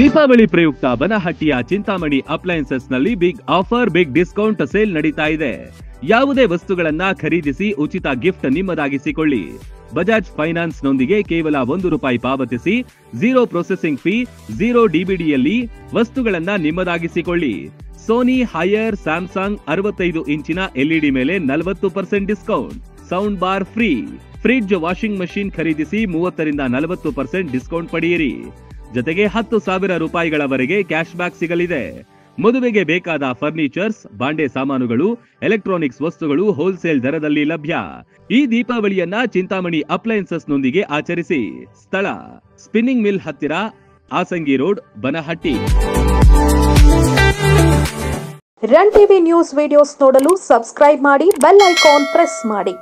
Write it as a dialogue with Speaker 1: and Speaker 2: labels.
Speaker 1: ದೀಪಾವಳಿ ಪ್ರಯುಕ್ತ ಬನಹಟ್ಟಿಯ ಚಿಂತಾಮಣಿ ಅಪ್ಲಯನ್ಸಸ್ ನಲ್ಲಿ big offer, big discount sale ನಡೀತಾ ಇದೆ. ಯಾವುದೇ ವಸ್ತುಗಳನ್ನ ಖರೀದಿಸಿ ಉಚಿತ ಗಿಫ್ಟ್ ನಿಮ್ಮದಾಗಿಸಿಕೊಳ್ಳಿ. ಬಜಾಜ್ ಫೈನಾನ್ಸ್ ನೊಂದಿಗೆ ಕೇವಲ ₹1 ಪಾವತಿಸಿ 0 ಪ್ರೊಸೆಸಿಂಗ್ ಫೀ, 0 ಡಿಬಿಡಿಯಲ್ಲಿ ವಸ್ತುಗಳನ್ನ ನಿಮ್ಮದಾಗಿಸಿಕೊಳ್ಳಿ. ಸೋನಿ ಹೈಯರ್ ಸ್ಯಾಮ್ಸಂಗ್ 65 ಇಂಚಿನ ಎಲ್ಇಡಿ ಮೇಲೆ 40% discount, sound bar free. Fridge, washing machine ಖರೀದಿಸಿ 30 ರಿಂದ 40% ಡಿಸ್ಕೌಂಟ್ ಪಡೆಯಿರಿ. ಜೊತೆಗೆ ₹10,000 ಕ್ಯಾಶ್ ಬ್ಯಾಕ್ ಸಿಗಲಿದೆ. ಮದುವೆಗೆ ಬೇಕಾದ ಫರ್ನಿಚರ್ಸ್, ಬಾಂಡೆ ಸಾಮಾನುಗಳು, ಎಲೆಕ್ಟ್ರಾನಿಕ್ಸ್ ವಸ್ತುಗಳು ಹೋಲ್ಸೇಲ್ ದರದಲ್ಲಿ ಲಭ್ಯ. ಈ ದೀಪಾವಳಿಯನ್ನ ಚಿಂತಾಮಣಿ ಅಪ್ಲಯನ್ಸಸ್ ನೊಂದಿಗೆ ಆಚರಿಸಿ. ಸ್ಥಳ ಸ್ಪಿನ್ನಿಂಗ್ ಮಿಲ್ ಹತ್ತಿರ, Asangi road, Banahatti.
Speaker 2: Run TV news videos ನೋಡಲು ಸಬ್ಸ್ಕ್ರೈಬ್ ಮಾಡಿ, ಬೆಲ್ ಐಕಾನ್ ಪ್ರೆಸ್ ಮಾಡಿ.